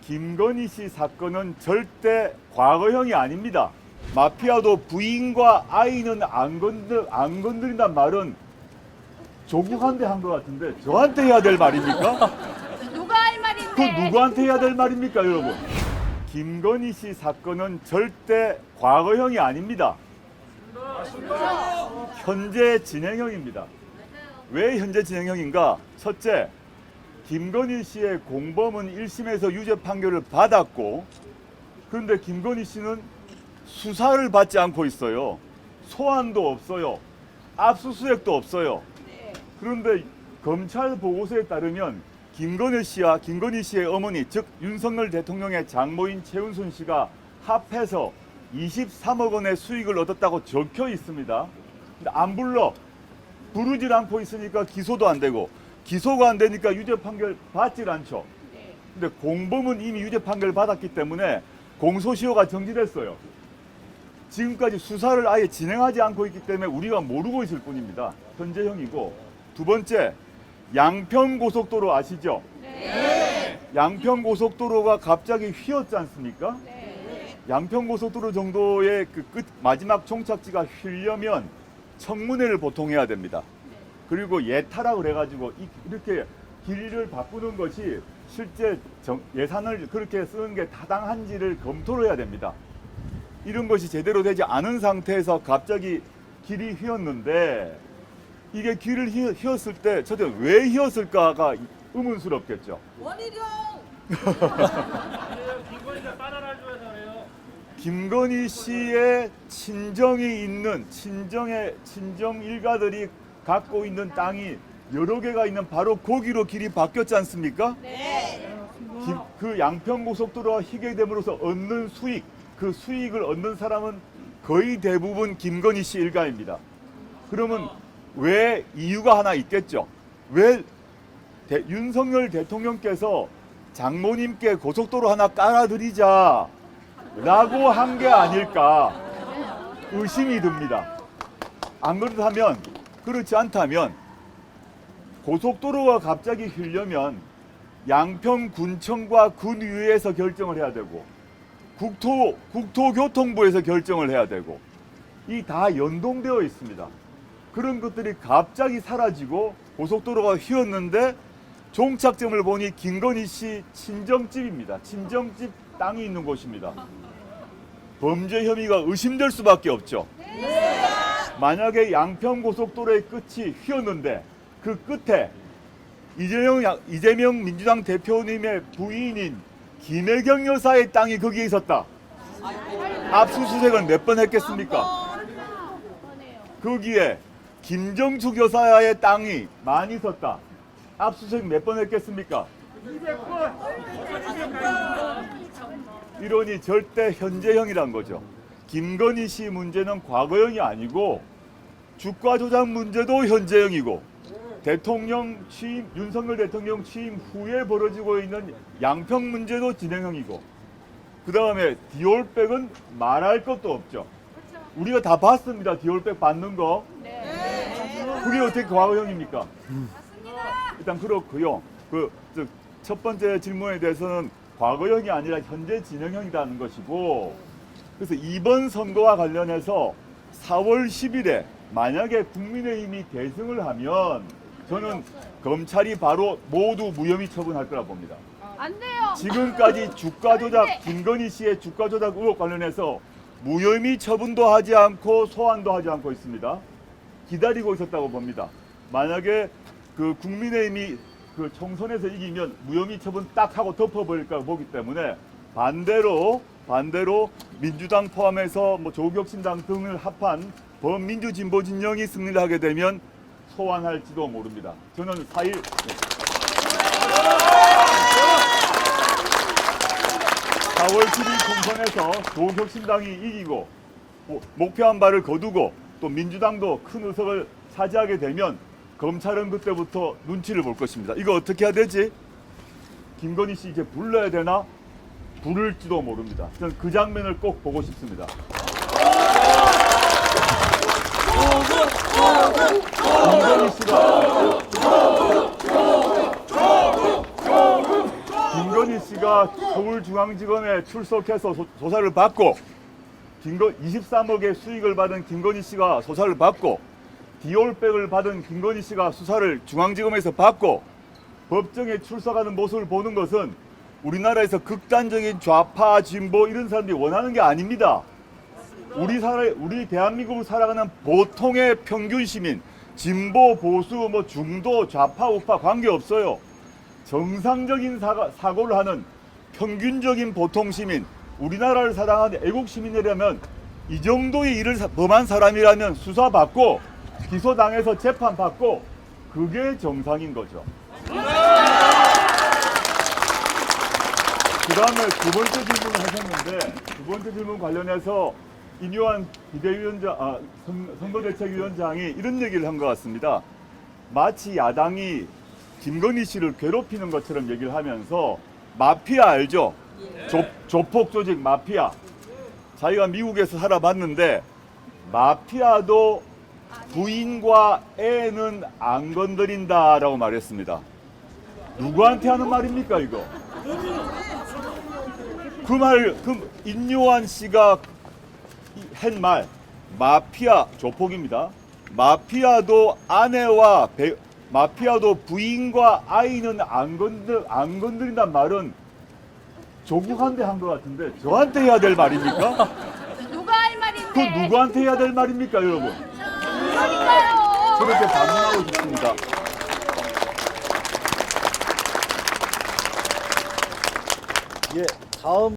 김건희 씨 사건은 절대 과거형이 아닙니다. 마피아도 부인과 아이는 안 건드린다는 말은 조국한테 한 것 같은데 저한테 해야 될 말입니까? 누가 할 말인데? 그 누구한테 해야 될 말입니까, 여러분? 김건희 씨 사건은 절대 과거형이 아닙니다. 현재 진행형입니다. 왜 현재 진행형인가? 첫째, 김건희 씨의 공범은 1심에서 유죄 판결을 받았고, 그런데 김건희 씨는 수사를 받지 않고 있어요. 소환도 없어요. 압수수색도 없어요. 그런데 검찰 보고서에 따르면 김건희 씨의 어머니, 즉 윤석열 대통령의 장모인 최은순 씨가 합해서 23억 원의 수익을 얻었다고 적혀 있습니다. 근데 안 부르질 않고 있으니까 기소도 안 되고, 기소가 안 되니까 유죄 판결 받질 않죠. 근데 공범은 이미 유죄 판결 받았기 때문에 공소시효가 정지됐어요. 지금까지 수사를 아예 진행하지 않고 있기 때문에 우리가 모르고 있을 뿐입니다. 현재형이고, 두 번째, 양평고속도로 아시죠? 네. 양평고속도로가 갑자기 휘었지 않습니까? 네. 양평고속도로 정도의 그 끝 마지막 종착지가 휘려면 청문회를 보통 해야 됩니다. 그리고 예타락을 해가지고 이렇게 길이를 바꾸는 것이 실제 예산을 그렇게 쓰는 게 타당한지를 검토를 해야 됩니다. 이런 것이 제대로 되지 않은 상태에서 갑자기 길이 휘었는데, 이게 길을 휘었을 때 첫째 왜 휘었을까가 의문스럽겠죠. 원희룡. 김건희 씨의 친정이 있는 친정 일가들이 갖고 있는 땅이 여러 개가 있는 바로 거기로 길이 바뀌었지 않습니까? 네. 그 양평고속도로가 휘게 됨으로써 얻는 수익, 그 수익을 얻는 사람은 거의 대부분 김건희 씨 일가입니다. 그러면 왜 이유가 하나 있겠죠? 왜 윤석열 대통령께서 장모님께 고속도로 하나 깔아드리자 라고 한 게 아닐까 의심이 듭니다. 안 그렇지 않다면 고속도로가 갑자기 휘려면 양평군청과 군의회에서 결정을 해야 되고, 국토교통부에서 결정을 해야 되고, 이 다 연동되어 있습니다. 그런 것들이 갑자기 사라지고 고속도로가 휘었는데 종착점을 보니 김건희 씨 친정집입니다. 친정집 땅이 있는 곳입니다. 범죄 혐의가 의심될 수밖에 없죠. 만약에 양평고속도로의 끝이 휘었는데 그 끝에 이재명 민주당 대표님의 부인인 김혜경 여사의 땅이 거기에 있었다. 압수수색을 몇 번 했겠습니까? 거기에 김정숙 여사의 땅이 많이 있었다. 압수수색 몇 번 했겠습니까? 200번. 이러니 절대 현재형이란 거죠. 김건희 씨 문제는 과거형이 아니고 주가 조작 문제도 현재형이고, 윤석열 대통령 취임 후에 벌어지고 있는 양평 문제도 진행형이고, 그 다음에 디올백은 말할 것도 없죠. 우리가 다 봤습니다. 디올백 받는 거. 그게 어떻게 과거형입니까? 일단 그렇고요. 첫 번째 질문에 대해서는 과거형이 아니라 현재 진행형이라는 것이고, 그래서 이번 선거와 관련해서 4월 10일에 만약에 국민의힘이 대승을 하면 저는 검찰이 바로 모두 무혐의 처분할 거라 봅니다. 안 돼요. 지금까지 주가 조작, 김건희 씨의 주가 조작 의혹 관련해서 무혐의 처분도 하지 않고 소환도 하지 않고 있습니다. 기다리고 있었다고 봅니다. 만약에 그 국민의힘이 그 총선에서 이기면 무혐의 처분 딱 하고 덮어버릴까 보기 때문에 반대로 민주당 포함해서 조국혁신당 등을 합한 범민주진보 진영이 승리를 하게 되면 소환할지도 모릅니다. 저는 4월 10일 총선에서 조국혁신당이 이기고 목표한 바를 거두고 또 민주당도 큰 의석을 차지하게 되면 검찰은 그때부터 눈치를 볼 것입니다. 이거 어떻게 해야 되지? 김건희 씨 이제 불러야 되나? 부를지도 모릅니다. 저는 그 장면을 꼭 보고 싶습니다. 김건희 김건희 씨가 서울중앙지검에 출석해서 조사를 받고 23억의 수익을 받은 김건희 씨가 조사를 받고 디올백을 받은 김건희 씨가 수사를 중앙지검에서 받고 법정에 출석하는 모습을 보는 것은 우리나라에서 극단적인 좌파 진보 이런 사람들이 원하는 게 아닙니다. 우리 대한민국을 살아가는 보통의 평균 시민, 진보 보수 뭐 중도 좌파 우파 관계 없어요. 정상적인 사고를 하는 평균적인 보통 시민, 우리나라를 사랑하는 애국 시민이라면 이 정도의 일을 범한 사람이라면 수사받고 기소당해서 재판받고 그게 정상인 거죠. 그 다음에 두 번째 질문을 하셨는데 두 번째 질문 관련해서 인요한 비대위원장, 선거대책위원장이 이런 얘기를 한 것 같습니다. 마치 야당이 김건희 씨를 괴롭히는 것처럼 얘기를 하면서 마피아 알죠? 조폭 조직 마피아. 자기가 미국에서 살아봤는데 마피아도 부인과 애는 안 건드린다라고 말했습니다. 누구한테 하는 말입니까 이거? 그 인요한 씨가 한 말, 마피아 조폭입니다. 마피아도 마피아도 부인과 아이는 안 건드린다는 말은 조국한테 한 것 같은데 저한테 해야 될 말입니까? 누가 할 말인데? 그 누구한테 해야 될 말입니까, 여러분? 그러니까요. 그렇게 반문하고 싶습니다. 예, 다음